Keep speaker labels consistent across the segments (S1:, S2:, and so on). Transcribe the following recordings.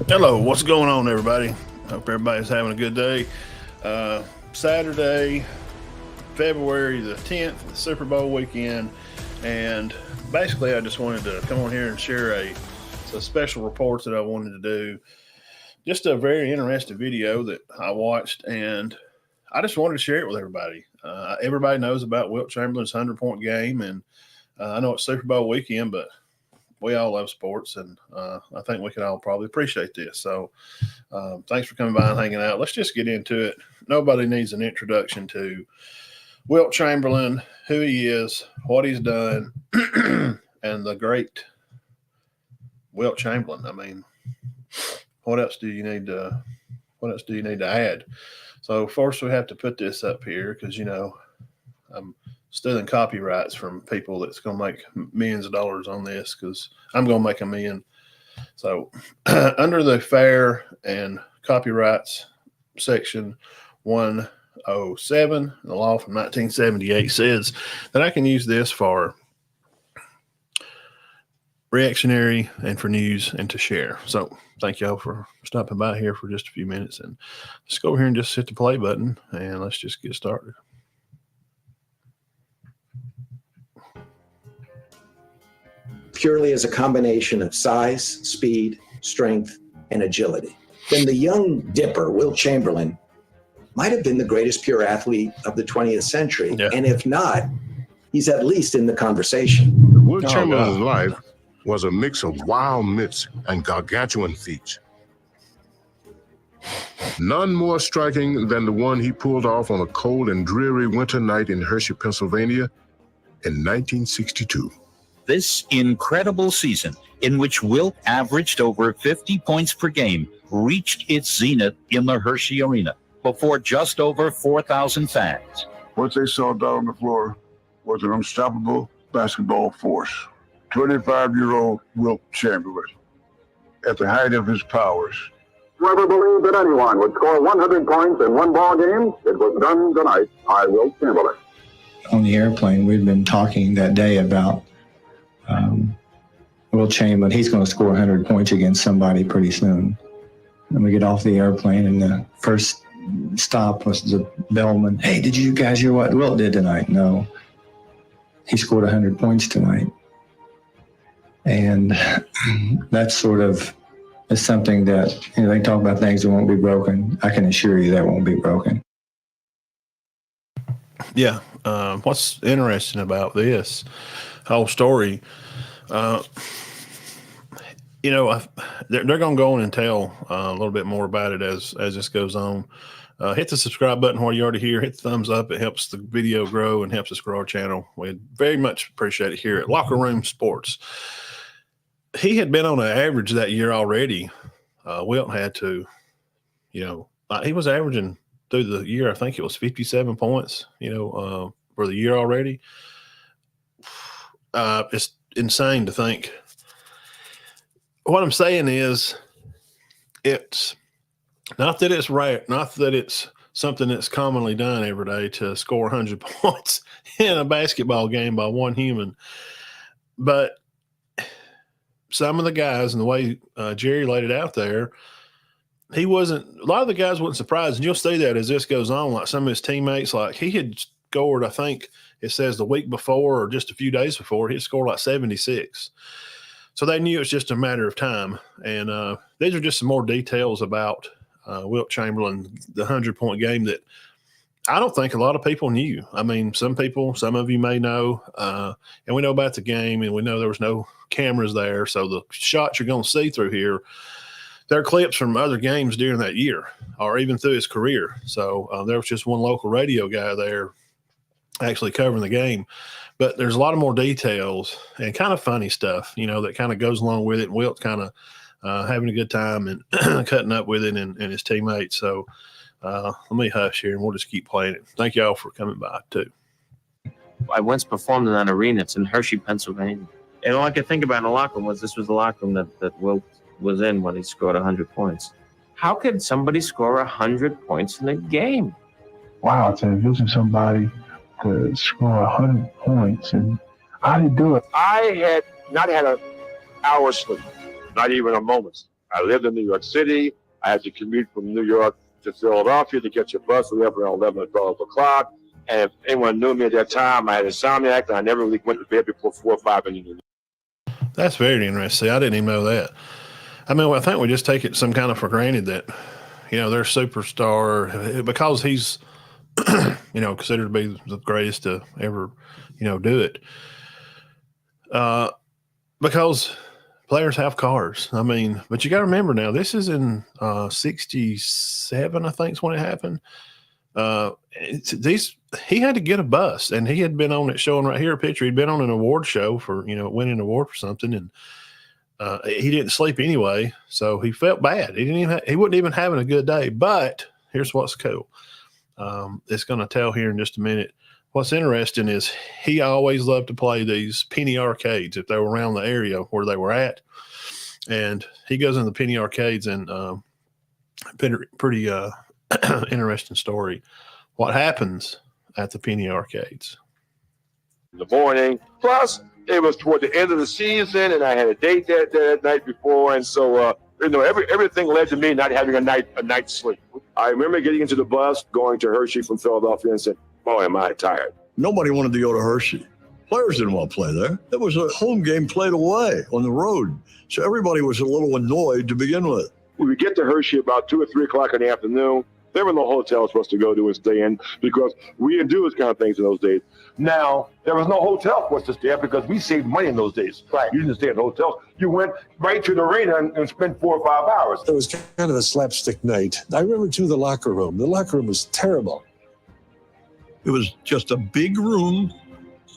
S1: Hello, what's going on, everybody? Hope everybody's having a good day. Saturday, February the 10th, the Super Bowl weekend, and basically I just wanted to come on here and share a special report that I wanted to do. Just a very interesting video that I watched, and I just wanted to share it with everybody. Everybody knows about Wilt Chamberlain's 100-point game, and I know it's Super Bowl weekend, but we all love sports, and I think we can all probably appreciate this. So thanks for coming by and hanging out. Let's just get into it. Nobody needs an introduction to Wilt Chamberlain, who he is, what he's done, and the great Wilt Chamberlain. I mean, what else do you need to add? So first we have to put this up here because, I'm stealing copyrights from people that's going to make millions of dollars on this because I'm going to make $1 million. So under the fair and copyrights section 107, the law from 1978 says that I can use this for reactionary and for news and to share. So thank y'all for stopping by here for just a few minutes, and let's go over here and just hit the play button and let's just get started.
S2: Purely as a combination of size, speed, strength, and agility. Then the young dipper, Wilt Chamberlain, might have been the greatest pure athlete of the 20th century. Yeah. And if not, he's at least in the conversation.
S3: Wilt Chamberlain's life was a mix of wild myths and gargantuan feats. None more striking than the one he pulled off on a cold and dreary winter night in Hershey, Pennsylvania in 1962.
S4: This incredible season, in which Wilt averaged over 50 points per game, reached its zenith in the Hershey Arena before just over 4,000 fans.
S5: What they saw down on the floor was an unstoppable basketball force. 25-year-old Wilt Chamberlain, at the height of his powers.
S6: Whoever believed that anyone would score 100 points in one ball game, it was done tonight by Wilt Chamberlain.
S7: On the airplane, we'd been talking that day about Wilt Chamberlain. He's going to score 100 points against somebody pretty soon. And we get off the airplane, and the first stop was the bellman. Hey, did you guys hear what Wilt did tonight? No. He scored 100 points tonight. And that sort of is something that, they talk about things that won't be broken. I can assure you that won't be broken.
S1: Yeah. What's interesting about this whole story, they're going to go on and tell a little bit more about it as this goes on. Hit the subscribe button while you're already here. Hit the thumbs up. It helps the video grow and helps us grow our channel. We very much appreciate it here at Locker Room Sports. He had been on an average that year already. Wilt had to, he was averaging through the year, I think it was 57 points, for the year already. It's insane to think. What I'm saying is, it's not that it's rare, not that it's something that's commonly done every day to score 100 points in a basketball game by one human, but some of the guys and the way Jerry laid it out there, a lot of the guys wasn't surprised. And you'll see that as this goes on, like some of his teammates, like he had scored, I think it says the week before or just a few days before, he scored like 76. So they knew it was just a matter of time. And these are just some more details about Wilt Chamberlain, the 100-point game that I don't think a lot of people knew. I mean, some of you may know, and we know about the game, and we know there was no cameras there. So the shots you're going to see through here, they're clips from other games during that year or even through his career. So there was just one local radio guy there actually covering the game. But there's a lot of more details and kind of funny stuff, that kind of goes along with it. And Wilt kind of having a good time and cutting up with it and his teammates. So let me hush here and we'll just keep playing it. Thank y'all for coming by too.
S8: I once performed in that arena. It's in Hershey, Pennsylvania. And all I could think about in the locker room was this was the locker room that Wilt was in when he scored 100 points. How could somebody score 100 points in a game?
S5: Wow, to using somebody to score 100 points, and how did he do it?
S6: I had not had an hour's sleep, not even a moment's.
S9: I lived in New York City. I had to commute from New York to Philadelphia to catch a bus around 11 or 12 o'clock. And if anyone knew me at that time, I had insomniac, and I never really went to bed before 4 or 5 in the morning.
S1: That's very interesting. I didn't even know that. I mean, I think we just take it some kind of for granted that, they're a superstar because he's, considered to be the greatest to ever, do it. Because players have cars. I mean, but you got to remember now, this is in 67, I think is when it happened. He had to get a bus, and he had been on it showing right here a picture. He'd been on an award show for, winning an award for something. And he didn't sleep anyway. So he felt bad. He wasn't even having a good day, but here's what's cool. It's going to tell here in just a minute. What's interesting is he always loved to play these penny arcades if they were around the area where they were at. And he goes in the penny arcades and pretty interesting story. What happens at the penny arcades?
S9: In the morning. Plus, it was toward the end of the season, and I had a date that night before. And so, everything led to me not having a night's sleep. I remember getting into the bus, going to Hershey from Philadelphia, and said, boy, am I tired.
S10: Nobody wanted to go to Hershey. Players didn't want to play there. It was a home game played away on the road. So everybody was a little annoyed to begin with.
S9: We would get to Hershey about 2 or 3 o'clock in the afternoon. There were no hotels for us to go to and stay in because we didn't do those kind of things in those days. Now, there was no hotel for us to stay at because we saved money in those days. Right. You didn't stay at hotels. You went right to the arena and spent 4 or 5 hours.
S11: It was kind of a slapstick night. I remember, too, the locker room. The locker room was terrible.
S10: It was just a big room,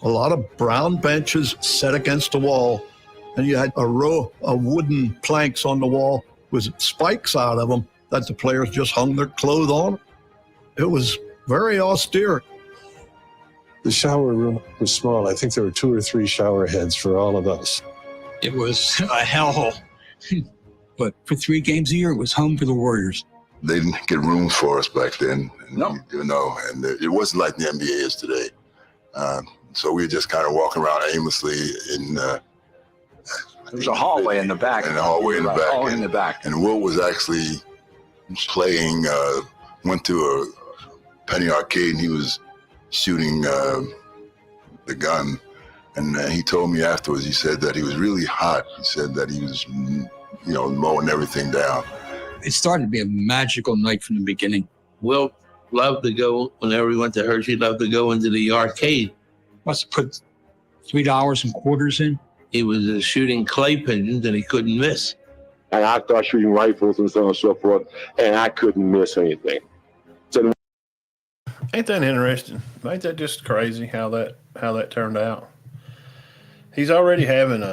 S10: a lot of brown benches set against the wall, and you had a row of wooden planks on the wall with spikes out of them that the players just hung their clothes on. It was very austere.
S11: The shower room was small. I think there were 2 or 3 shower heads for all of us.
S12: It was a hellhole. But for 3 games a year, it was home for the Warriors.
S13: They didn't get rooms for us back then.
S12: No.
S13: And it wasn't like the NBA is today. So we were just kind of walking around aimlessly
S12: there was a hallway in the back.
S13: And a hallway in the back.
S12: Hallway in the back.
S13: And Wilt was actually playing, went to a penny arcade, and he was shooting the gun. And he told me afterwards, he said that he was really hot. He said that he was, mowing everything down.
S12: It started to be a magical night from the beginning.
S14: Wilt loved to go, whenever we went to Hershey, loved to go into the arcade.
S12: Must have put $3 and quarters in.
S14: He was shooting clay pigeons and he couldn't miss.
S9: And I started shooting rifles and so on and so forth, and I couldn't miss anything. So,
S1: ain't that interesting? Ain't that just crazy how that turned out? He's already having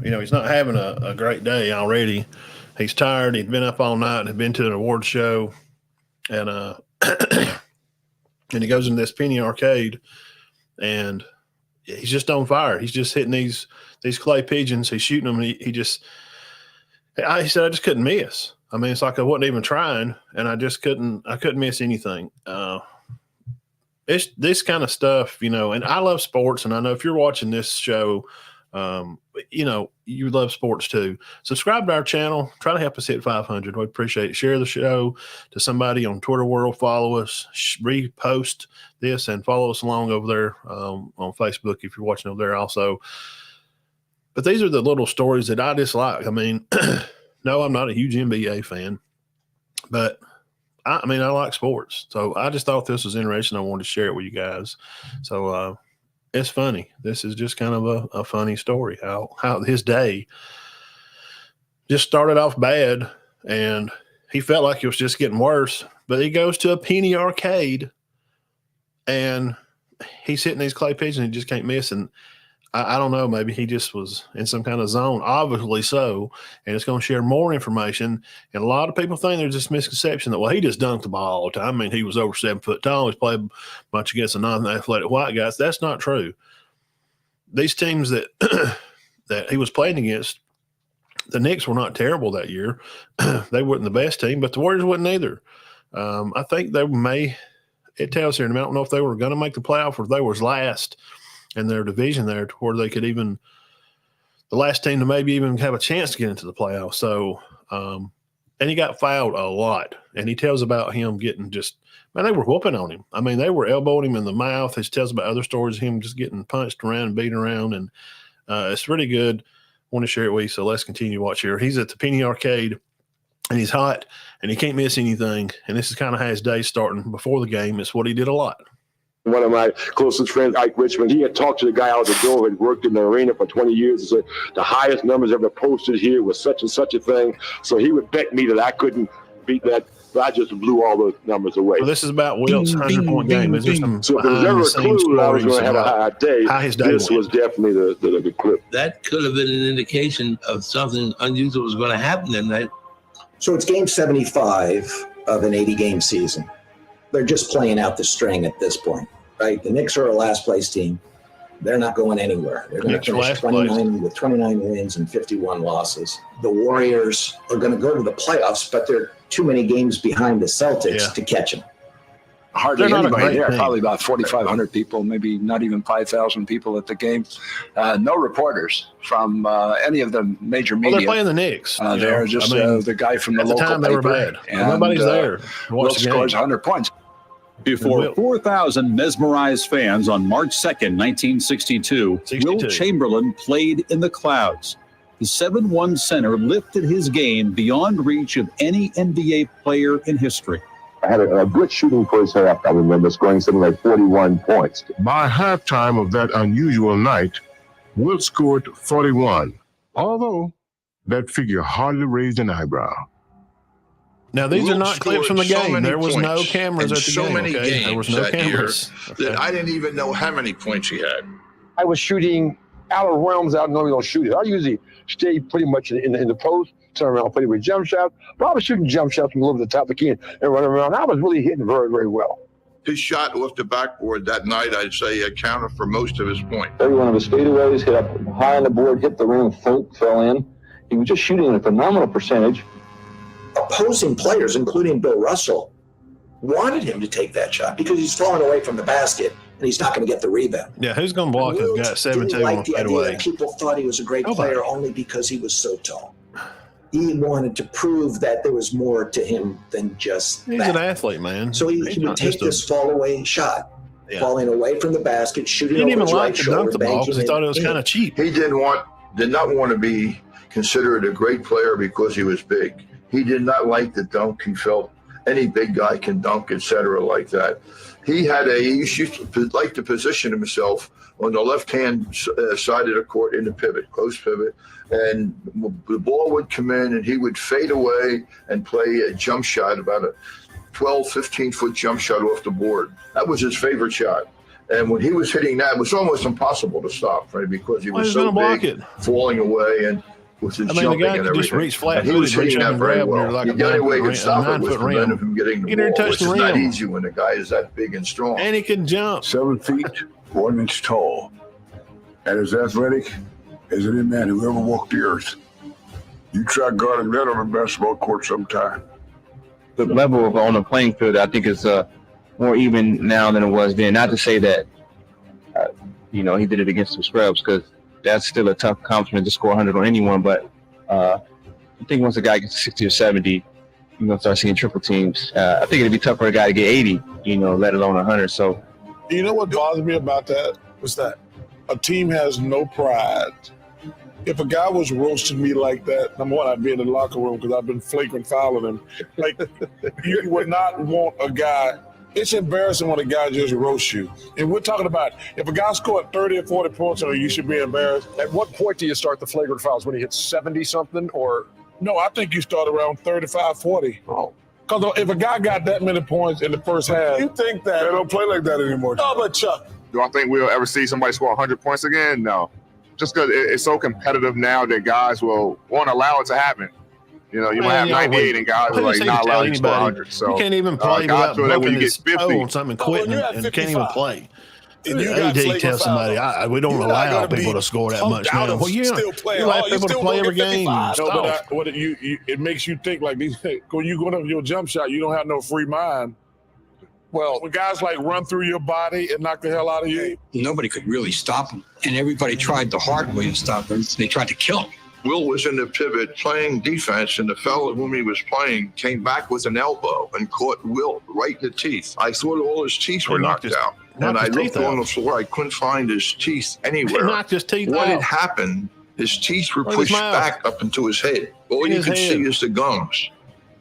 S1: he's not having a great day already. He's tired. He'd been up all night. Had been to an award show, and and he goes in this penny arcade, and he's just on fire. He's just hitting these clay pigeons. He's shooting them. And he said, I just couldn't miss. I mean, it's like I wasn't even trying, and I couldn't miss anything. It's this kind of stuff, and I love sports, and I know if you're watching this show, you love sports too. Subscribe to our channel. Try to help us hit 500. We'd appreciate it. Share the show to somebody on Twitter world. Follow us, repost this, and follow us along over there on Facebook if you're watching over there also. But these are the little stories that I dislike. I mean, no, I'm not a huge NBA fan, but I like sports. So I just thought this was interesting. I wanted to share it with you guys. So, it's funny. This is just kind of a funny story, how his day just started off bad, and he felt like it was just getting worse. But he goes to a penny arcade, and he's hitting these clay pigeons and he just can't miss. And I don't know, maybe he just was in some kind of zone, obviously so, and it's going to share more information. And a lot of people think there's this misconception that, well, he just dunked the ball all the time. I mean, he was over 7 foot tall. He's played much against the non-athletic white guys. That's not true. These teams that that he was playing against, the Knicks were not terrible that year. They weren't the best team, but the Warriors wasn't either. I think it tells here, and I don't know if they were going to make the playoff or if they was last in their division there to where they could the last team to maybe even have a chance to get into the playoffs. So And he got fouled a lot. And he tells about him getting they were whooping on him. I mean, they were elbowing him in the mouth. He tells about other stories of him just getting punched around and beaten around. And it's really good. I want to share it with you, so let's continue to watch here. He's at the Penny Arcade, and he's hot, and he can't miss anything. And this is kind of how his day's starting before the game. It's what he did a lot.
S9: One of my closest friends, Ike Richmond, he had talked to the guy out the door who had worked in the arena for 20 years and said the highest numbers ever posted here was such and such a thing. So he would bet me that I couldn't beat that. But I just blew all those numbers away.
S1: Well, this is about Wilt's 100-point game. Is there some
S9: so if there was ever a clue that I was going to have a high day, this was definitely the clip.
S14: That could have been an indication of something unusual was going to happen that night.
S2: So it's game 75 of an 80-game season. They're just playing out the string at this point, right? The Knicks are a last-place team. They're not going anywhere. They're going to finish 29 wins and 51 losses. The Warriors are going to go to the playoffs, but they're too many games behind the Celtics to catch them.
S15: Hardly anybody there, probably about 4,500 people, maybe not even 5,000 people at the game. No reporters from any of the major media.
S1: Well, they're playing the Knicks.
S15: They're just the guy from the local paper.
S1: They were bad. Nobody's there.
S15: Wilt scores 100 points.
S16: Before 4,000 mesmerized fans on March 2nd, 1962, Wilt Chamberlain played in the clouds. The 7'1" center lifted his game beyond reach of any NBA player in history.
S9: I had a good shooting first half, I remember, scoring something like 41 points.
S3: By halftime of that unusual night, Wilt scored 41, although that figure hardly raised an eyebrow.
S1: Now, these are not clips from the game. There was no cameras at the
S17: so
S1: game.
S17: Many games
S1: there was no cameras.
S17: That I didn't even know how many points he had.
S9: I was shooting out of realms I normally don't shoot it. I usually stay pretty much in the post, turn around, play with jump shots. But I was shooting jump shots from over the top of the key and running around. I was really hitting very, very well.
S17: His shot off the backboard that night, I'd say, accounted for most of his points.
S18: Every one of his fadeaways hit up high on the board, hit the rim, fell in. He was just shooting at a phenomenal percentage.
S2: Opposing players, including Bill Russell, wanted him to take that shot because he's falling away from the basket and he's not going to get the rebound.
S1: Yeah, who's going to block this guy 17
S2: like
S1: on
S2: the idea
S1: fadeaway?
S2: that people thought he was a great player only because he was so tall. He wanted to prove that there was more to him than just
S1: He's
S2: that.
S1: an athlete, man.
S2: So he would take this fall away shot, falling away from the basket, shooting
S1: He didn't
S2: over
S1: even
S2: his
S1: like
S2: right
S1: to
S2: shoulder,
S1: dunk the ball because he
S2: banking
S1: thought it was
S2: in.
S1: kind of cheap.
S17: He did not want to be considered a great player because he was big. He did not like the dunk. He felt any big guy can dunk, etc., like that. He used to like to position himself on the left-hand side of the court in the pivot, close pivot, and the ball would come in and he would fade away and play a jump shot, about a 12, 15-foot jump shot off the board. That was his favorite shot. And when he was hitting that, it was almost impossible to stop, right, because he was so big, falling away, and with his jumping
S1: the guy
S17: and
S1: could just
S17: everything.
S1: reach flat
S17: And he was
S1: footed,
S17: hitting
S1: reach up
S17: that
S1: and
S17: very
S1: grab
S17: well.
S1: like a
S17: The only way he could
S1: 9-foot
S17: stop it was
S1: rim.
S17: prevent him from getting the
S1: He didn't
S17: ball,
S1: touch
S17: which
S1: the
S17: is not
S1: rim.
S17: easy when the guy is that big and strong.
S1: And he can jump.
S5: 7 feet, 1 inch tall, and as athletic as any man who ever walked the earth. You try guarding that on a basketball court sometime.
S8: The level of on the playing field, I think, is more even now than it was then. Not to say that, he did it against some scrubs, because that's still a tough accomplishment to score 100 on anyone. But I think once a guy gets to 60 or 70, you're going to start seeing triple teams. I think it'd be tough for a guy to get 80, let alone 100. So,
S19: you know what bothers me about that? What's that? A team has no pride. If a guy was roasting me like that, number one, I'd be in the locker room because I've been flagrant fouling him. Like, you would not want a guy. It's embarrassing when a guy just roasts you. And we're talking about if a guy scored 30 or 40 points, you should be embarrassed.
S11: At what point do you start the flagrant fouls? When he hits 70-something, or?
S19: No, I think you start around 35, 40. Oh. Because if a guy got that many points in the first half,
S11: You think that?
S19: they don't play like that anymore.
S11: No, but Chuck.
S20: Do I think we'll ever see somebody score 100 points again? No. Just because it's so competitive now that guys won't allow it to happen. You might have 98 and guys are like not allowed to score 100. So
S1: you can't even play without
S20: feel that when
S1: bumping
S20: you
S1: his
S20: get 50,
S1: toe on something and quitting and can't even play.
S19: And you got
S1: AD tells somebody, we don't allow people to score that much now. Well, you allow people to play every game.
S19: No, but it makes you think like these. When you go up your jump shot, you don't have no free mind. Well, when guys like run through your body and knock the hell out of you.
S12: Nobody could really stop him, and everybody tried the hard way to stop him. They tried to kill him.
S17: Will was in the pivot playing defense, and the fellow whom he was playing came back with an elbow and caught Wilt right in the teeth. I thought all his teeth were knocked out. And I looked on the floor. I couldn't find his teeth anywhere.
S1: He knocked his teeth
S17: what
S1: out.
S17: had happened, his teeth were pushed back up into his head. All you could see is the gums.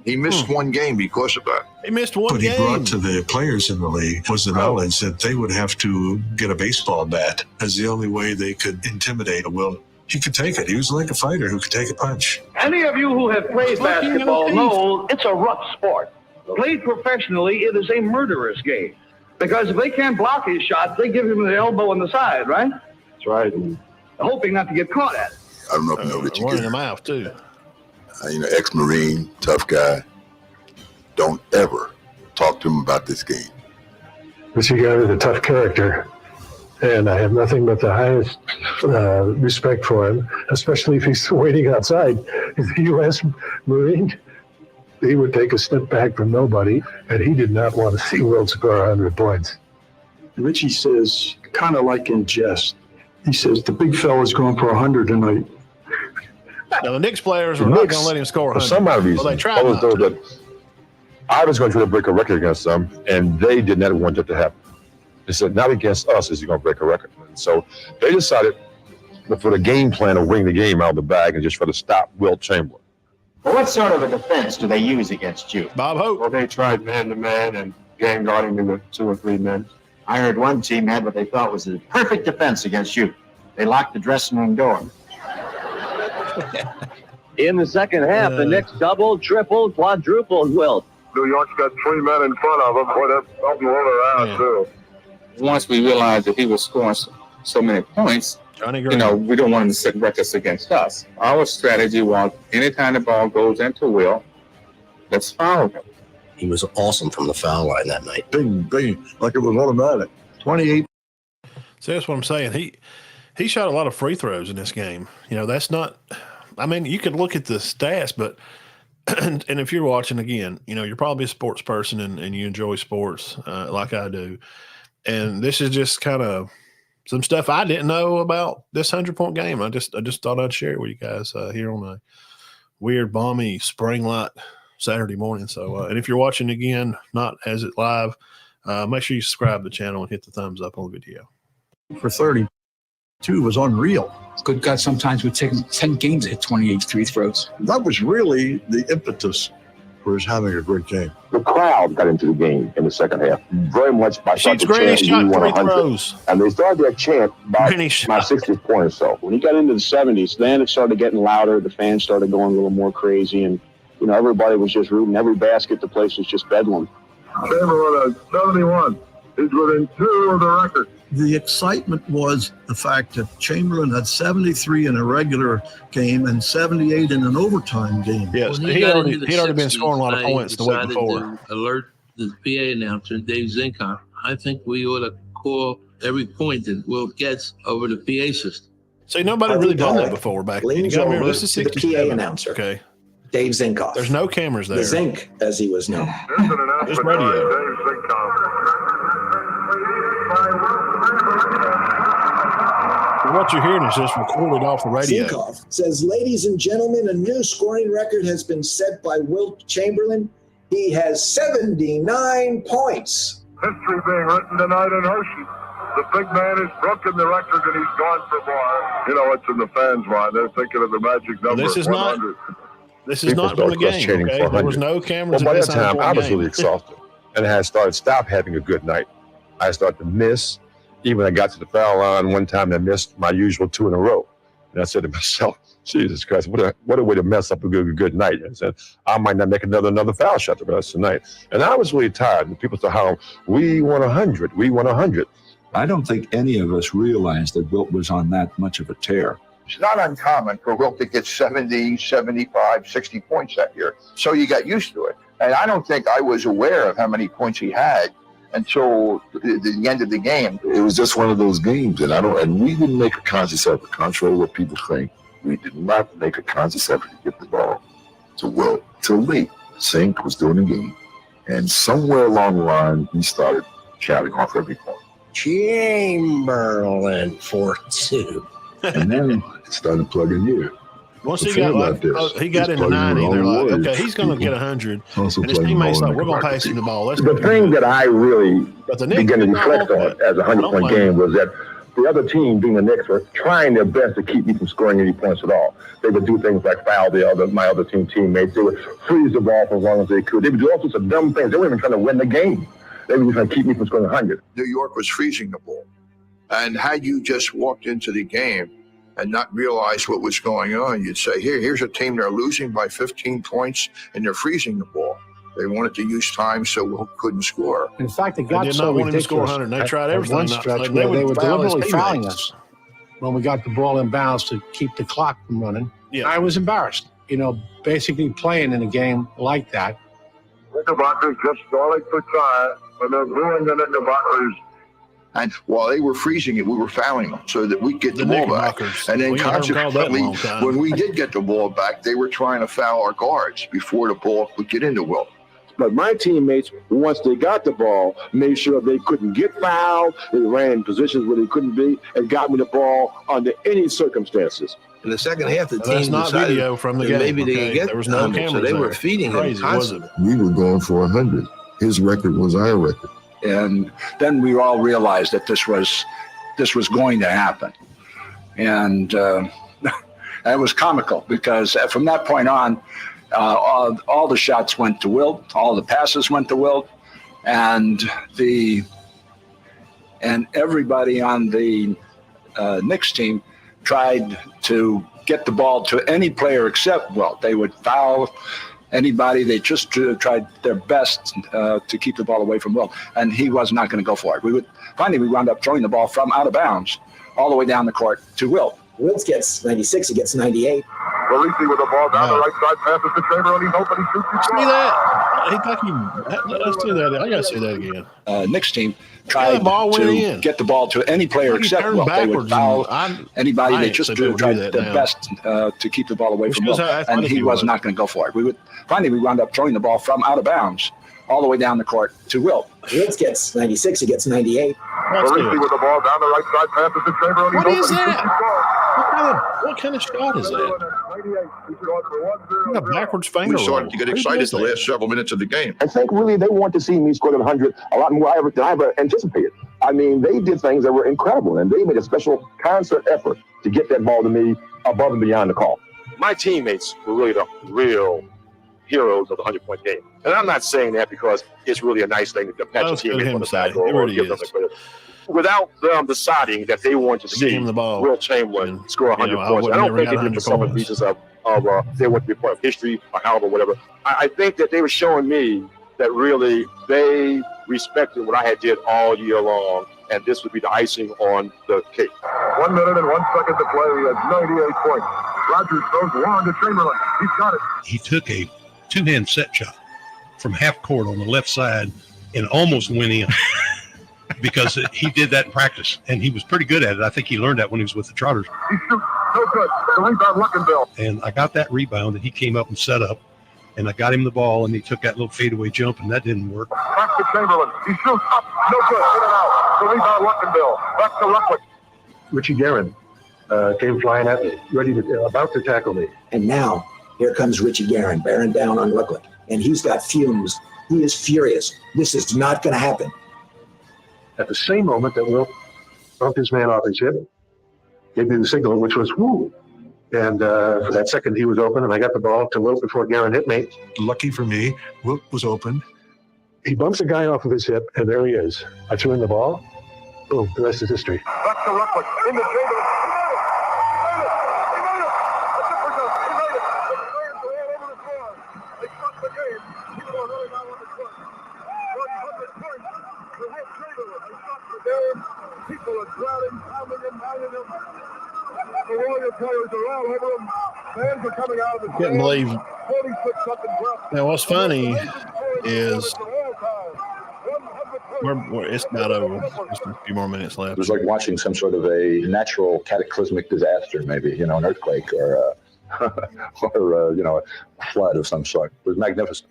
S17: He missed one game because of that.
S1: He missed one
S11: What
S1: game.
S11: he brought to the players in the league was the knowledge that they would have to get a baseball bat as the only way they could intimidate Will. He could take it. He was like a fighter who could take a punch.
S21: Any of you who have played basketball know it's a rough sport. Played professionally, it is a murderous game. Because if they can't block his shots, they give him the elbow in the side, right?
S17: That's right.
S21: Hoping not to get caught at it.
S13: I don't know if you know Richie.
S1: One in the mouth, too.
S13: Ex-Marine, tough guy. Don't ever talk to him about this game.
S11: Richie Guy is a tough character, and I have nothing but the highest respect for him, especially if he's waiting outside. He's a U.S. Marine. He would take a step back from nobody, and he did not want to see Wilt score 100 points. Richie says, kind of like in jest, he says, the big fella's going for 100 tonight.
S1: Now, the Knicks players were not going to let him score 100.
S9: For some odd reason,
S1: well, they tried not to.
S9: that I was going to try to break a record against them, and they did not want that to happen. They said, not against us is he going to break a record. And so they decided for the game plan of winning the game out of the bag and just try to stop Wilt Chamberlain.
S22: Well, what sort of a defense do they use against you?
S1: Bob Hope.
S22: Well, they tried man-to-man and gang guarding me with 2 or 3 men. I heard one team had what they thought was a perfect defense against you. They locked the dressing room door.
S21: In the second half, the Knicks doubled, tripled, quadrupled Wilt.
S5: New York's got 3 men in front of him. Boy, that's something around, too.
S23: Once we realized that he was scoring so many points, we don't want him to set records against us. Our strategy was anytime the ball goes into Will, let's foul him.
S24: He was awesome from the foul line that night.
S10: Bing, bing, like it was automatic. 28.
S1: So that's what I'm saying. He shot a lot of free throws in this game. That's not – I mean, you could look at the stats, but and if you're watching again, you're probably a sports person and you enjoy sports like I do. And this is just kind of some stuff I didn't know about this 100-point game. I just thought I'd share it with you guys here on a weird, balmy spring light Saturday morning. So, and if you're watching again, not as it live, make sure you subscribe to the channel and hit the thumbs up on the video.
S10: For 32 was unreal.
S12: Good God, sometimes would take 10 games to hit 28 free throws.
S10: That was really the impetus for his having a great game.
S6: The crowd got into the game in the second half, very much by
S1: Sheets Granny shot 3 throws.
S6: And they started their chant by my 60th point or so. When he got into the 70s, then it started getting louder. The fans started going a little more crazy, and everybody was just rooting. Every basket, the place was just bedlam.
S5: Chamberlain at 71. He's within 2 of the record.
S10: The excitement was the fact that Chamberlain had 73 in a regular game and 78 in an overtime game.
S1: Yes, he'd already been scoring a lot of points the week before.
S14: Alert the PA announcer, Dave Zinkoff. I think we ought to call every point that Wilt gets over the PA system.
S1: See, nobody really done that before back then. You got to remember, this is
S2: the PA announcer.
S1: Okay.
S2: Dave Zinkoff.
S1: There's no cameras there.
S2: The Zink, as he was known.
S1: There's radio. What you're hearing is just recorded off the radio.
S2: Zinkoff says, ladies and gentlemen, a new scoring record has been set by Wilt Chamberlain. He has 79 points.
S5: History being written tonight in Hershey. The big man has broken the record and he's gone for more. What's in the fans' mind? They're thinking of the magic number.
S1: This is
S5: 100.
S1: This is not on the game. Okay? There was no cameras.
S9: Well, by that time, I was really exhausted, and I had started stop having a good night. I started to miss. Even I got to the foul line one time, I missed my usual 2 in a row. And I said to myself, Jesus Christ, what a way to mess up a good night. And I said, I might not make another foul shot the rest of the night. And I was really tired. And people said, how we won 100. We won 100.
S15: I don't think any of us realized that Wilt was on that much of a tear.
S17: It's not uncommon for Wilt to get 70, 75, 60 points that year. So you got used to it. And I don't think I was aware of how many points he had until the end of the game.
S13: It was just one of those games, and we didn't make a conscious effort, contrary to what people think. We did not make a conscious effort to get the ball to Wilt till late. Zink was doing the game, and somewhere along the line, he started counting off every point.
S24: Chamberlain for 2.
S13: And then it started plugging here.
S1: Once he got into 90, they're like, okay, he's going to get 100. And his teammates like, we're going to pass him the ball.
S3: The thing that I really began to reflect on as a 100-point game was that the other team, being the Knicks, were trying their best to keep me from scoring any points at all. They would do things like foul my other team teammates. They would freeze the ball for as long as they could. They would do all sorts of dumb things. They weren't even trying to win the game. They were just trying to keep me from scoring 100.
S17: New York was freezing the ball. And had you just walked into the game and not realized what was going on, you'd say, here's a team, they're losing by 15 points and they're freezing the ball. They wanted to use time so Wilt couldn't score.
S4: In fact, it got
S1: did
S4: so
S1: not want him to
S4: ridiculous.
S1: score 100. They tried everything.
S4: One stretch where they were deliberately fouling us when we got the ball in bounds to keep the clock from running.
S1: Yeah.
S4: I was embarrassed, basically playing in a game like that.
S5: Knickerbockers just stalling for time, but they're ruining the Knickerbockers.
S17: And while they were freezing it, we were fouling them so that we get the ball back. And then consequently, when we did get the ball back, they were trying to foul our guards before the ball could get into Wilt.
S3: But my teammates, once they got the ball, made sure they couldn't get fouled. They ran in positions where they couldn't be and got me the ball under any circumstances.
S14: In the second half, the team
S1: that's not
S14: decided
S1: video from the game.
S14: Maybe they could get
S1: there was no cameras
S14: so they were
S1: there.
S14: feeding him constantly.
S13: We were going for 100. His record was our record.
S15: And then we all realized that this was going to happen. And it was comical because from that point on, all the shots went to Wilt, all the passes went to Wilt, and everybody on the Knicks team tried to get the ball to any player except Wilt. They would foul anybody. They just tried their best to keep the ball away from Wilt, and he was not going to go for it. Finally we wound up throwing the ball from out of bounds all the way down the court to Wilt.
S2: Wilt gets 96, he gets 98.
S5: Parisi with the ball down the right side, passes to Chamberlain. He's open, he shoots.
S1: See that? Let's do that. I got to see that again.
S15: Knicks team tried to get the ball to any player except Wilt. They would foul anybody. They just tried their best to keep the ball away from Wilt, and he was not going to go for it. Finally we wound up throwing the ball from out of bounds all the way down the court to Wilt.
S2: Wilt gets 96, he gets 98.
S5: Parisi with the ball down the right side, passes to Chamberlain.
S1: What is that? What kind of shot is that? What a backwards finger
S17: We started to get excited the last several minutes of the game.
S3: I think really they want to see me score 100 a lot more than I ever anticipated. I mean, they did things that were incredible, and they made a special concert effort to get that ball to me above and beyond the call.
S7: My teammates were really the real heroes of the 100-point game. And I'm not saying that because it's really a nice thing to pat your teammate on the back or give them the credit. Without them deciding that they wanted to see Wilt Chamberlain score 100 points, I don't think they did for some reasons of they want to be a part of history or however, whatever. I think that they were showing me that really they respected what I had did all year long, and this would be the icing on the cake.
S5: 1 minute and 1 second to play. He has 98 points. Rogers throws one to Chamberlain. He's got it.
S16: He took a two-hand set shot from half court on the left side and almost went in because he did that in practice, and he was pretty good at it. I think he learned that when he was with the Trotters.
S5: He shoots. No good. The rebound, Luckenbill.
S16: And I got that rebound, and he came up and set up, and I got him the ball, and he took that little fadeaway jump, and that didn't work.
S5: Back to Chamberlain. He shoots up. No good. In and out. The rebound, Luckenbill. Back to Luckenbill.
S11: Richie Guerin came flying at me, about to tackle me.
S2: And now, here comes Richie Guerin bearing down on Licklick. And he's got fumes. He is furious. This is not going to happen.
S11: At the same moment that Wilt bumped his man off his hip, gave me the signal, which was whoo. And for that second, he was open, and I got the ball to Wilt before Guerin hit me. Lucky for me, Wilt was open. He bumps a guy off of his hip, and there he is. I threw in the ball. Boom, the rest is history.
S5: Back to Luckenbill. In the Chamberlain. People are drowning, pounding him, pounding him. The Warrior players are all over him. Fans are coming out of the
S1: Can't believe.
S5: 46-second drop.
S1: Now, what's funny is it's not over. Just a few more minutes left.
S25: It was like watching some sort of a natural cataclysmic disaster, maybe, an earthquake or a flood of some sort. It was magnificent.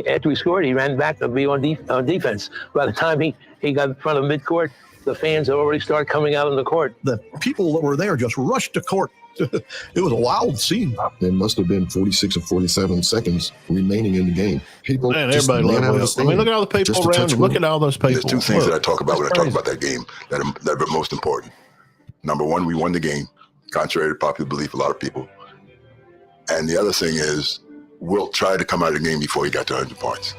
S26: After we scored, he ran back to be on defense. By the time he got in front of midcourt, the fans had already started coming out on the court.
S10: The people that were there just rushed to court It was a wild scene.
S8: There must have been 46 or 47 seconds remaining in the game. People,
S1: man, everybody loved Wilt. I mean, look at all the people around him. Look at all those people.
S13: There's two things that I talk about when I talk about that game that are most important. Number one, we won the game, contrary to popular belief, a lot of people. And the other thing is, Wilt tried to come out of the game before he got to 100 points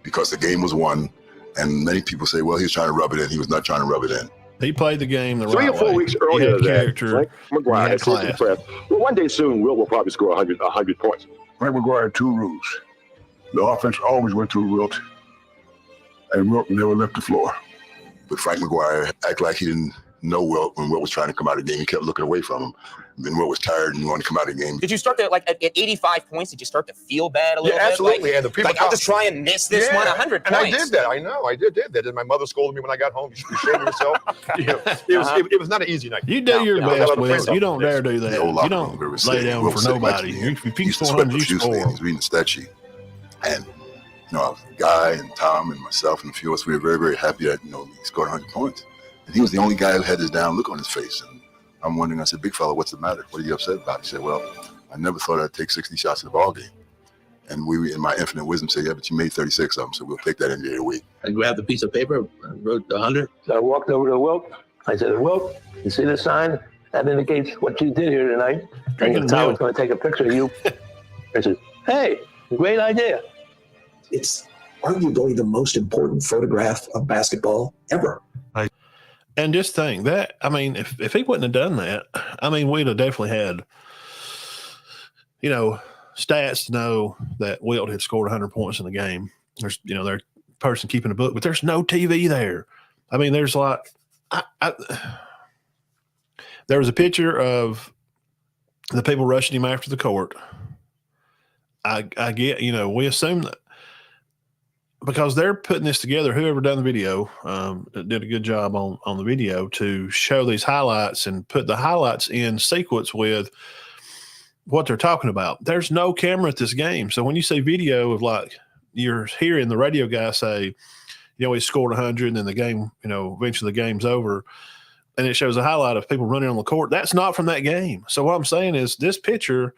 S13: because the game was won. And many people say, well, he was trying to rub it in. He was not trying to rub it in.
S1: He played the game the
S7: 3
S1: right
S7: or 4
S1: way.
S7: weeks earlier than that, Frank McGuire
S1: had
S7: had said to the press, well, one day soon, Wilt will probably score 100 points.
S5: Frank McGuire had 2 rules. The offense always went through Wilt, and Wilt never left the floor.
S13: But Frank McGuire acted like he didn't know Wilt when Wilt was trying to come out of the game. He kept looking away from him. Then Wilt was tired and wanted to come out of the game.
S18: Did you start to, like, at 85 points, did you start to feel bad a little bit?
S9: Absolutely.
S18: Like,
S9: And the people
S18: I'll just try and miss this one 100
S9: and
S18: points.
S9: I did that. I know. I did that. And my mother scolded me when I got home. You should be ashamed of yourself. It was not an easy night.
S1: You do your best, Will. You don't dare do that. You don't lay down for nobody.
S13: If you can score 100, you score. He was reading the stat sheet. And, Guy and Tom and myself and a few of us, we were very, very happy that, he scored 100 points. And he was the only guy who had this down look on his face. And I'm wondering, I said, big fella, what's the matter? What are you upset about? He said, well, I never thought I'd take 60 shots in a ball game. And we, in my infinite wisdom, said, yeah, but you made 36 of them, so we'll take that in the week.
S14: I grabbed a piece of paper and wrote 100.
S26: So I walked over to Wilt. I said, Wilt, you see the sign? That indicates what you did here tonight. And Tom was going to take a picture of you. I said, hey, great idea.
S2: It's arguably the most important photograph of basketball ever.
S1: And just think that, I mean, if he wouldn't have done that, I mean, we'd have definitely had, stats to know that Wilt had scored 100 points in the game. There's, there's a person keeping a book, but there's no TV there. I mean, there's like, there was a picture of the people rushing him after the court. I get, we assume that, because they're putting this together, whoever done the video did a good job on the video to show these highlights and put the highlights in sequence with what they're talking about. There's no camera at this game. So when you see video of, like, you're hearing the radio guy say, he scored 100 and then the game, eventually the game's over, and it shows a highlight of people running on the court. That's not from that game. So what I'm saying is this picture,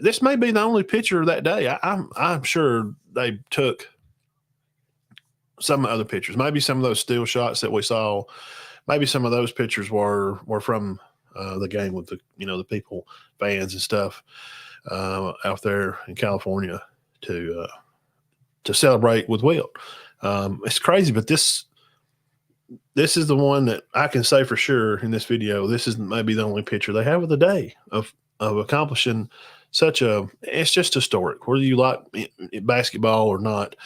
S1: this may be the only picture of that day. I'm sure they took some other pictures, maybe some of those still shots that we saw, maybe some of those pictures were from the game with the, the people, fans and stuff out there in California to celebrate with Wilt. It's crazy, but this is the one that I can say for sure in this video. This is maybe the only picture they have of the day of accomplishing it's just historic, whether you like basketball or not.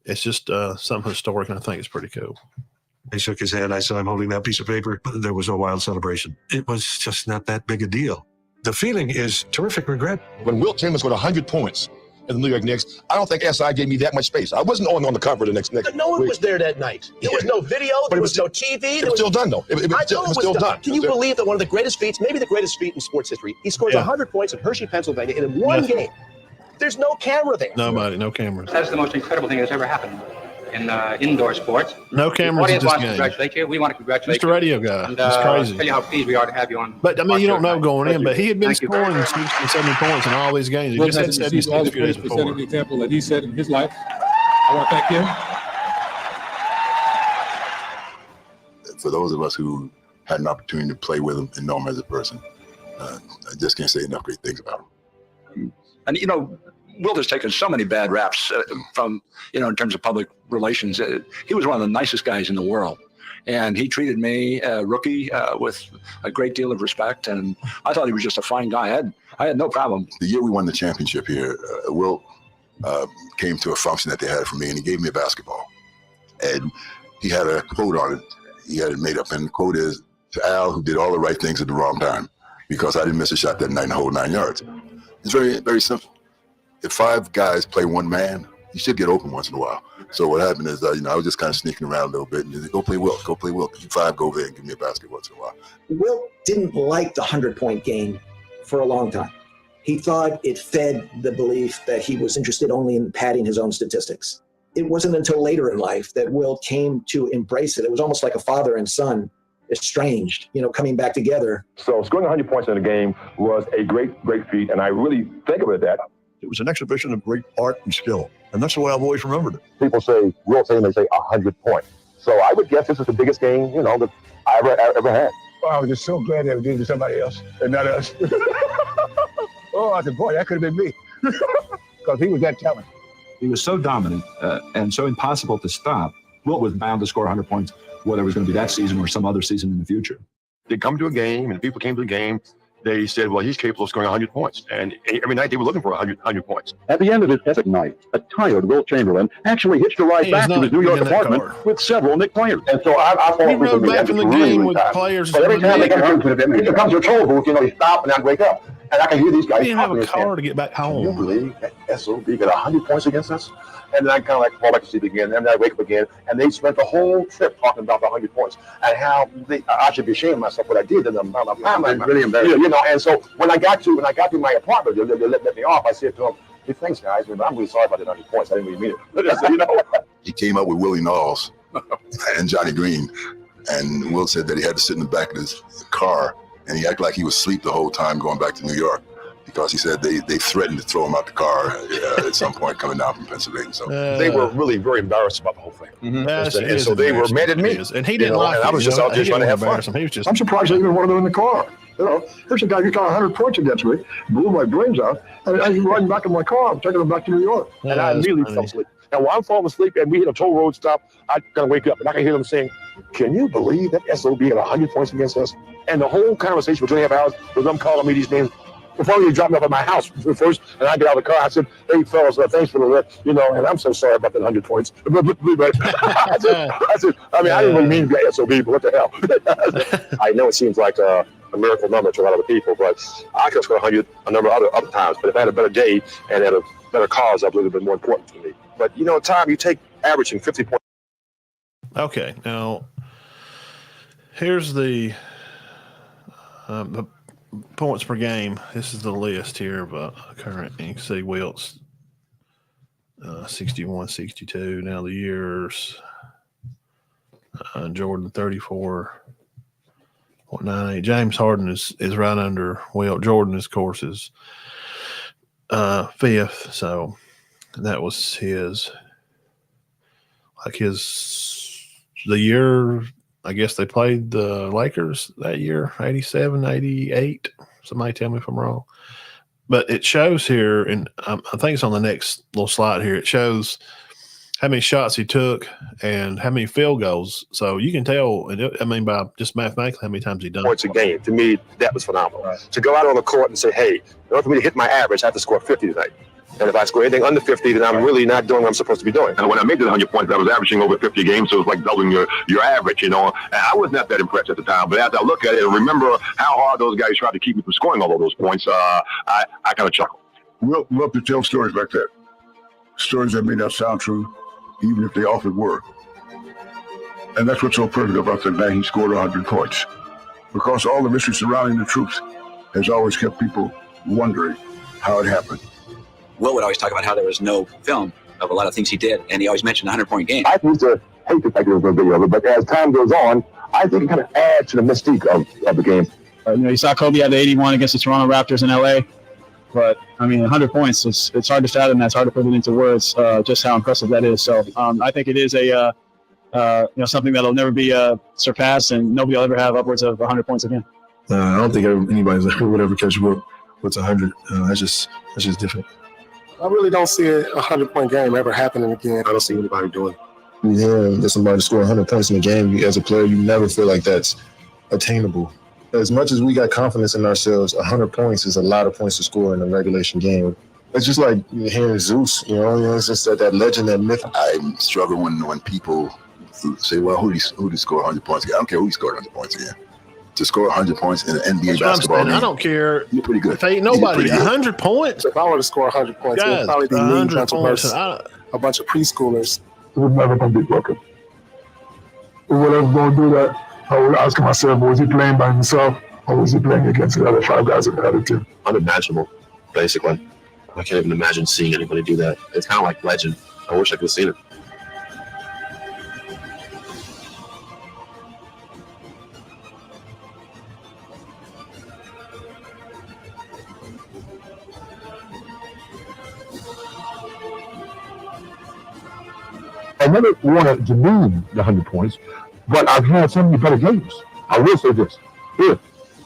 S1: It's just something historic, and I think it's pretty cool.
S19: He shook his head. I saw him holding that piece of paper, but there was a wild celebration. It was just not that big a deal. The feeling is terrific regret.
S9: When Wilt Chamberlain scored 100 points in the New York Knicks, I don't think SI gave me that much space. I wasn't on the cover the next
S20: No one was there that night. There was no video. There was no TV.
S9: It was still done, though. It was still done.
S20: Can you believe that one of the greatest feats, maybe the greatest feat in sports history, he scores 100 points in Hershey, Pennsylvania in one game? There's no camera there.
S1: No cameras.
S21: That's the most incredible thing that's ever happened in indoor sports.
S1: No cameras in this
S21: wants to
S1: game.
S21: Congratulate you. We want to congratulate
S1: Just a radio guy.
S21: And,
S1: it's crazy.
S21: Tell you how pleased we are to have you on.
S1: But, I mean, you don't know going in, but he had been scoring 60, 70 points in all these games. He just had 76
S22: all the
S1: days
S22: praise for
S1: before.
S22: setting the example that he set in his life. I want to thank him.
S13: For those of us who had an opportunity to play with him and know him as a person, I just can't say enough great things about him.
S15: And, Wilt has taken so many bad raps from, in terms of public relations. He was one of the nicest guys in the world. And he treated me, a rookie, with a great deal of respect. And I thought he was just a fine guy. I had no problem.
S13: The year we won the championship here, Wilt came to a function that they had for me, and he gave me a basketball. And he had a quote on it. He had it made up. And the quote is, to Al, who did all the right things at the wrong time, because I didn't miss a shot that night in the whole 9 yards. It's very, very simple. If 5 guys play one man, you should get open once in a while. So what happened is, I was just kind of sneaking around a little bit and go play Wilt. You 5 go over there and give me a basket once in a while.
S2: Wilt didn't like the 100-point game for a long time. He thought it fed the belief that he was interested only in padding his own statistics. It wasn't until later in life that Wilt came to embrace it. It was almost like a father and son estranged, coming back together.
S3: So scoring 100 points in a game was a great feat, and I really think of it that.
S10: It was an exhibition of great art and skill, and that's the way I've always remembered it.
S3: People say, Wilt saying they say 100 points. So I would guess this is the biggest game, that I ever had.
S5: I was just so glad that it did to somebody else and not us. Oh, I said, boy, that could have been me. Because he was that talented.
S4: He was so dominant and so impossible to stop. Wilt was bound to score 100 points, whether it was going to be that season or some other season in the future.
S9: They come to a game, and people came to the game. They said, well, he's capable of scoring 100 points. And every night they were looking for 100 points.
S6: At the end of his epic night, a tired Wilt Chamberlain actually hitched a ride back to his New York apartment with several Knicks players.
S3: And so I
S1: He rode back from the game with players.
S3: But every time they come to the it comes to a toll booth, he stop and I'd wake up. And I can hear these guys.
S1: He didn't have a car to get back home.
S3: Can you believe that SOB got 100 points against us? And then I kind of fall back to sleep again. And then I wake up again. And they spent the whole trip talking about the 100 points and how I should be ashamed of myself what I did. And I'm really embarrassed. And so when I got to my apartment, they let me off. I said to them, hey, thanks, guys. I'm really sorry about the 100 points. I didn't really mean it.
S13: He came up with Willie Knowles and Johnny Green. And Wilt said that he had to sit in the back of his car. And he acted like he was asleep the whole time going back to New York because he said they threatened to throw him out the car at some point coming down from Pennsylvania. So
S9: they were really very embarrassed about the whole thing.
S1: And
S9: so they were mad at me.
S1: And he didn't like it.
S9: And I was just out there trying to have fun.
S5: I'm surprised they even wanted him in the car. Here's a guy who got 100 points against me, blew my brains out, and I was riding back in my car. I'm taking him back to New York.
S9: And I immediately fell asleep. And while I'm falling asleep and we hit a toll road stop, I kind of wake up and I can hear them saying, can you believe that SOB had 100 points against us? And the whole conversation for 2.5 hours was them calling me these names. Before they dropped me off at my house first, and I get out of the car, I said, hey, fellas, thanks for the lift, and I'm so sorry about that 100 points. But I said, I didn't really mean to be SOB, but what the hell? I know it seems like a miracle number to a lot of people, but I could have scored 100 a number of other times. But if I had a better day and had a better cause, I believe it would have been more important to me. But, Tom, you take averaging 50 points.
S1: Okay, now here's the points per game. This is the list here of current. You can see Wilt's 61, 62. Now the years. Jordan 34.98. James Harden is right under Wilt. Jordan, of course, is fifth. So that was the year. I guess they played the Lakers that year, 87, 88. Somebody tell me if I'm wrong. But it shows here, and I think it's on the next little slide here, it shows how many shots he took and how many field goals. So you can tell, by just mathematically, how many times he done
S7: points a game. To me, that was phenomenal. Right. To go out on the court and say, hey, in order for me to hit my average, I have to score 50 tonight. And if I score anything under 50, then I'm really not doing what I'm supposed to be doing.
S3: And when I made the 100 points, I was averaging over 50 games, so it was like doubling your average, And I was not that impressed at the time, but as I look at it and remember how hard those guys tried to keep me from scoring all of those points, I kind of chuckle.
S5: We'll love to tell stories like that. Stories that may not sound true, even if they often were. And that's what's so perfect about the night he scored 100 points. Because all the mystery surrounding the truth has always kept people wondering how it happened.
S12: Will would always talk about how there was no film of a lot of things he did, and he always mentioned a 100-point game.
S3: I used to hate the fact that there was no video of it, but as time goes on, I think it kind of adds to the mystique of the game.
S17: You saw Kobe had the 81 against the Toronto Raptors in LA, but 100 points, it's hard to fathom that. It's hard to put it into words, just how impressive that is. So I think it is something that'll never be surpassed, and nobody will ever have upwards of 100 points again.
S8: I don't think anybody's ever would ever catch Wilt with 100. That's just different.
S23: I really don't see a 100-point game ever happening again. I don't see anybody doing it.
S8: Yeah, there's somebody to score 100 points in a game. As a player, you never feel like that's attainable. As much as we got confidence in ourselves, 100 points is a lot of points to score in a regulation game. It's just like hearing Zeus, it's just that legend, that myth.
S13: I struggle when people say, well, who did he score 100 points again? I don't care who he scored 100 points again. To score 100 points in an NBA basketball game,
S1: I don't care.
S13: You're pretty good.
S1: If ain't nobody, 100 points.
S23: If I were to score 100 points, it would probably be me, a bunch of preschoolers.
S5: It was never going to be broken. If I was going to do that, I would ask myself, was he playing by himself or was he playing against the other 5 guys in the other team?
S24: Unimaginable, basically. I can't even imagine seeing anybody do that. It's kind of like legend. I wish I could have seen it.
S3: I never wanted to lose the 100 points, but I've had so many better games. I will say this. If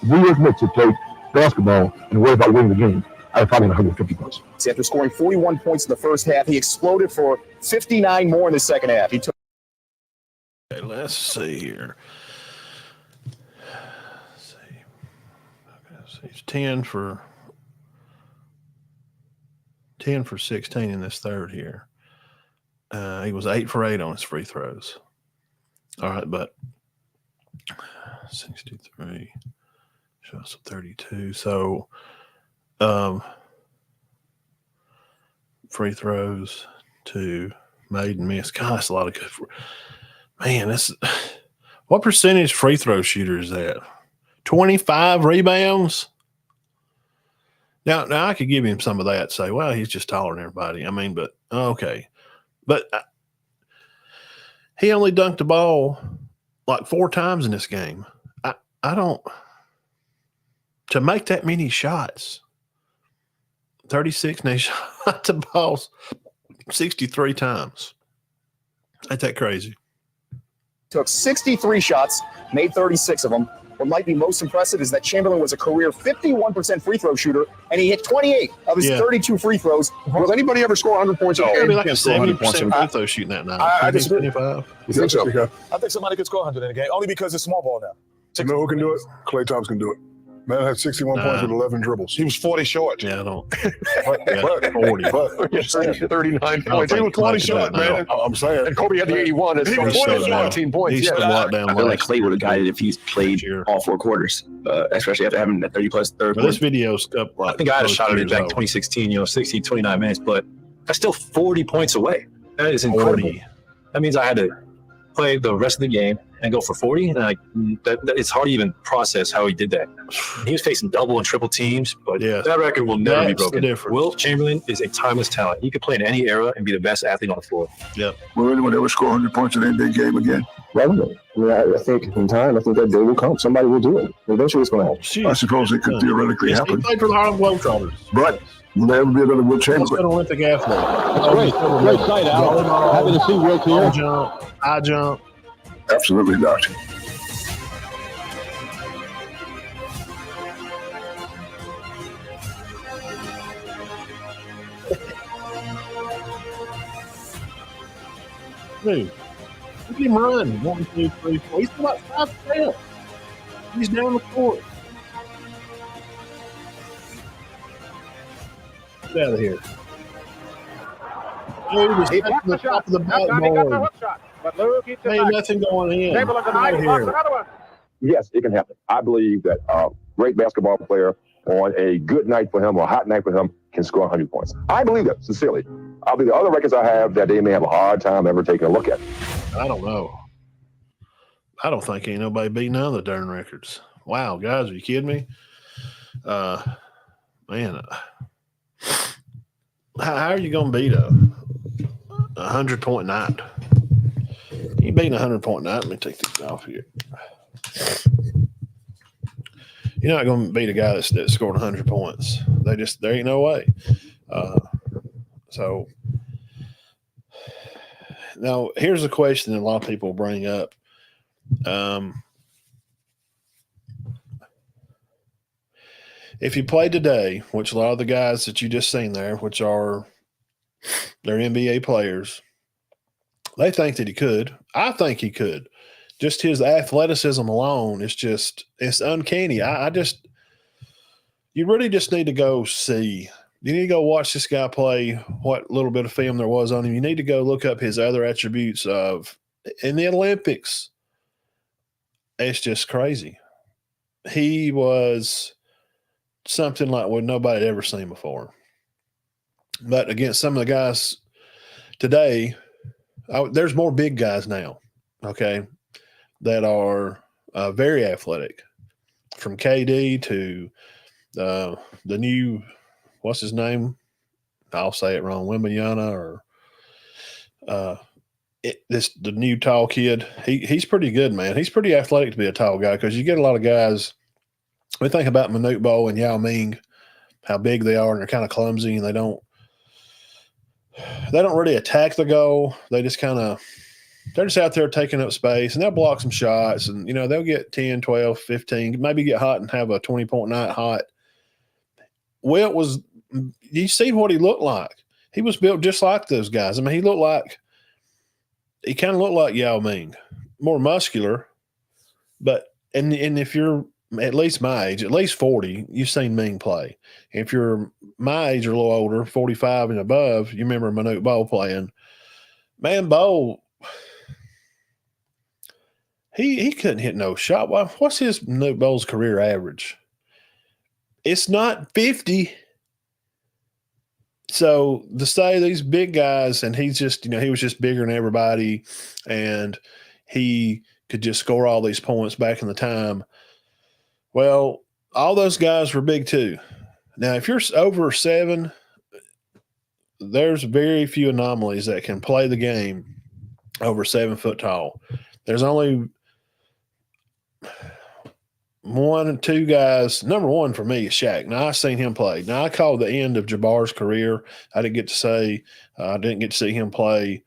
S3: New York Knicks had played basketball and worried about winning the game, I'd probably had 150 points.
S11: After scoring 41 points in the first half, he exploded for 59 more in the second half. He took.
S1: Okay, let's see here. He's 10 for 16 in this third here. He was 8 for 8 on his free throws. All right, but 63 shows 32. So free throws to made and missed. God, that's a lot of good. Man, that's what percentage free throw shooter is that? 25 rebounds. Now I could give him some of that. Say, well, he's just taller than everybody. I mean, but okay, but he only dunked the ball like 4 times in this game. I don't to make that many shots. 36, and he shot the balls 63 times. Ain't that crazy?
S11: Took 63 shots, made 36 of them. What might be most impressive is that Chamberlain was a career 51% free throw shooter, and he hit 28 of his 32 free throws.
S9: Will anybody ever score 100 points?
S1: It's gotta be like a 70% free throw shooting that night.
S9: I disagree.
S1: 25.
S9: You think so?
S14: I think somebody could score 100 in a game, only because it's small ball now.
S9: You know who can do it? Klay Thompson can do it. Man had 61 points with 11 dribbles.
S14: He was 40 short.
S1: Yeah, I don't.
S9: but
S1: 40.
S9: But
S7: 39 points.
S9: He was 20 short, man. I'm saying.
S7: And Kobe had the 81.
S9: He was
S7: 14 points.
S1: He's locked down.
S12: I feel like Klay would have guided if he's played all 4 quarters, especially after having that 30-plus third quarter.
S1: This video's up.
S12: I think I had a shot at it back 2016, 60, 29 minutes, but that's still 40 points away. That is incredible.
S1: 40.
S12: That means I had to play the rest of the game and go for 40, and it's hard to even process how he did that. He was facing double and triple teams, but that record will never be broken. Wilt Chamberlain is a timeless talent. He could play in any era and be the best athlete on the floor.
S1: Yep.
S5: Will anyone ever score 100 points in an NBA game again?
S24: Probably. I mean, I think in time, I think that day will come. Somebody will do it. Eventually, it's going to happen.
S5: I suppose it could theoretically happen.
S1: He played for the Harlem Globetrotters.
S5: But will there ever be another Wilt
S1: Let's
S5: Chamberlain?
S1: go to Olympic athlete.
S6: Great sight, Al. Happy to see Wilt here.
S1: High jump.
S5: Absolutely not.
S1: Dude, look at him run. 1, 2, 3, 4. He's about 5 down. He's down the court. Get out of here. Dude was touching the top of the backboard. Ain't nothing going in. Get out of here.
S3: Yes, it can happen. I believe that a great basketball player on a good night for him or a hot night for him can score 100 points. I believe that, sincerely. I believe the other records I have that they may have a hard time ever taking a look at.
S1: I don't know. I don't think ain't nobody beat none of the darn records. Wow, guys, are you kidding me? Man, how are you going to beat a 100-point night? You beating a 100-point night? Let me take these off here. You're not going to beat a guy that scored 100 points. There ain't no way. So now here's a question that a lot of people bring up. If you play today, which a lot of the guys that you just seen there, which are they're NBA players, they think that he could. I think he could. Just his athleticism alone is it's uncanny. You really just need to go see. You need to go watch this guy play what little bit of film there was on him. You need to go look up his other attributes in the Olympics. It's just crazy. He was something like what nobody had ever seen before. But against some of the guys today, there's more big guys now, okay, that are very athletic. From KD to the new, what's his name? I'll say it wrong, Wembanyama or the new tall kid. He's pretty good, man. He's pretty athletic to be a tall guy because you get a lot of guys. We think about Manute Bol and Yao Ming, how big they are, and they're kind of clumsy, and they don't they don't really attack the goal. They just they're just out there taking up space, and they'll block some shots, and, they'll get 10, 12, 15, maybe get hot and have a 20-point night hot. Wilt you see what he looked like. He was built just like those guys. I mean, he kind of looked like Yao Ming, more muscular, but, and if you're at least my age, at least 40, you've seen Ming play. If you're my age or a little older, 45 and above, you remember Manute Bol playing. Man, Bol, he couldn't hit no shot. What's his Manute Bol's career average? It's not 50. So to say these big guys, and he's just, he was just bigger than everybody, and he could just score all these points back in the time. Well, all those guys were big too. Now, if you're over 7, there's very few anomalies that can play the game over 7 foot tall. There's only 1 or 2 guys. Number one for me is Shaq. Now, I've seen him play. Now, I call the end of Jabbar's career. I didn't get to see him play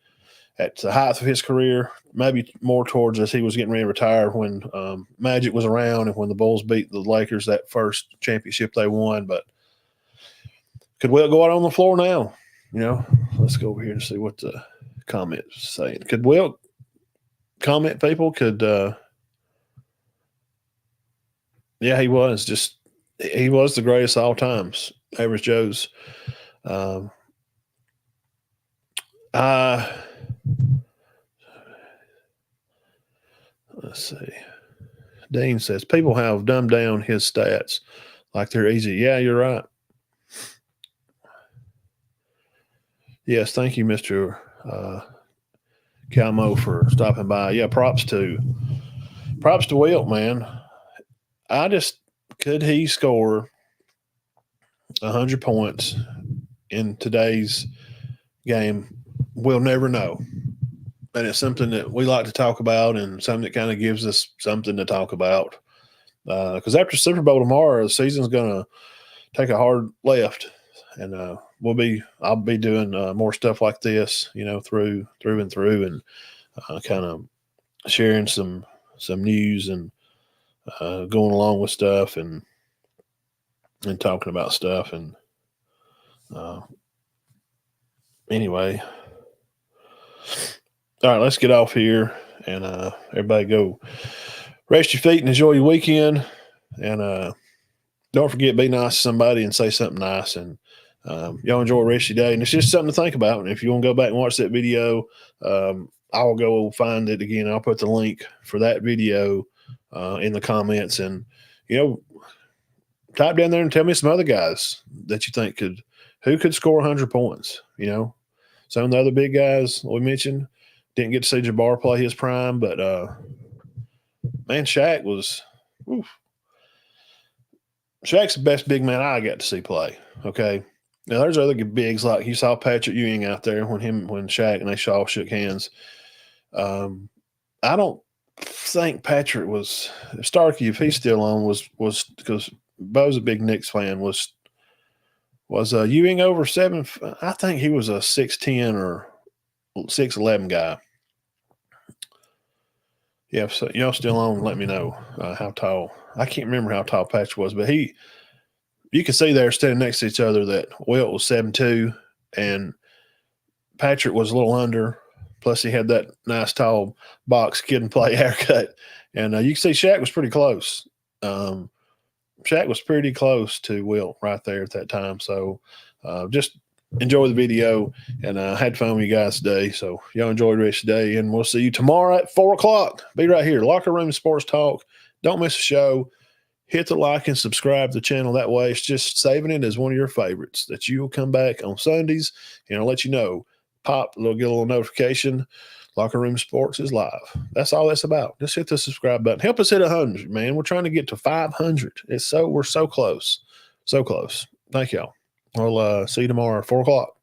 S1: at the height of his career, maybe more towards as he was getting ready to retire when Magic was around and when the Bulls beat the Lakers that first championship they won. But could Wilt go out on the floor now? Let's go over here and see what the comments are saying. Could Wilt comment, people? Could yeah, he was the greatest of all times. Average Joe's. Let's see. Dean says people have dumbed down his stats like they're easy. Yeah, you're right. Yes, thank you, Mr. Calmo, for stopping by. Yeah, props to Wilt, man. Could he score 100 points in today's game? We'll never know. And it's something that we like to talk about, and something that kind of gives us something to talk about. Because after Super Bowl tomorrow, the season's going to take a hard left, and I'll be doing more stuff like this, through and through, and kind of sharing some news and going along with stuff and talking about stuff. And anyway, all right, let's get off here, and everybody go rest your feet and enjoy your weekend. And don't forget, be nice to somebody and say something nice. And y'all enjoy the rest of your day. And it's just something to think about. And if you want to go back and watch that video, I'll go find it again. I'll put the link for that video in the comments. And, type down there and tell me some other guys that you think who could score 100 points. Some of the other big guys we mentioned. Didn't get to see Jabbar play his prime, but man, Shaq was Shaq's the best big man I got to see play. Okay. Now there's other bigs, like you saw Patrick Ewing out there when Shaq and they all shook hands. I don't think Patrick was Starkey, if he's still on, was because Bo's a big Knicks fan, was Ewing over 7? I think he was a 6'10" or 6'11" guy. Yeah, so y'all still on, let me know how tall. I can't remember how tall Patrick was, but you can see there standing next to each other that Wilt was 7'2", and Patrick was a little under. Plus, he had that nice tall box kid and play haircut. And you can see Shaq was pretty close. Shaq was pretty close to Wilt right there at that time. So just enjoy the video, and I had fun with you guys today. So y'all enjoy the rest of the day, and we'll see you tomorrow at 4 o'clock. Be right here. Locker Room Sports Talk. Don't miss a show. Hit the like and subscribe to the channel. That way it's just saving it as one of your favorites that you will come back on Sundays, and I'll let you know. Get a little notification. Locker Room Sports is live. That's all that's about. Just hit the subscribe button. Help us hit 100, man. We're trying to get to 500. We're so close. So close. Thank y'all. We'll see you tomorrow at 4 o'clock.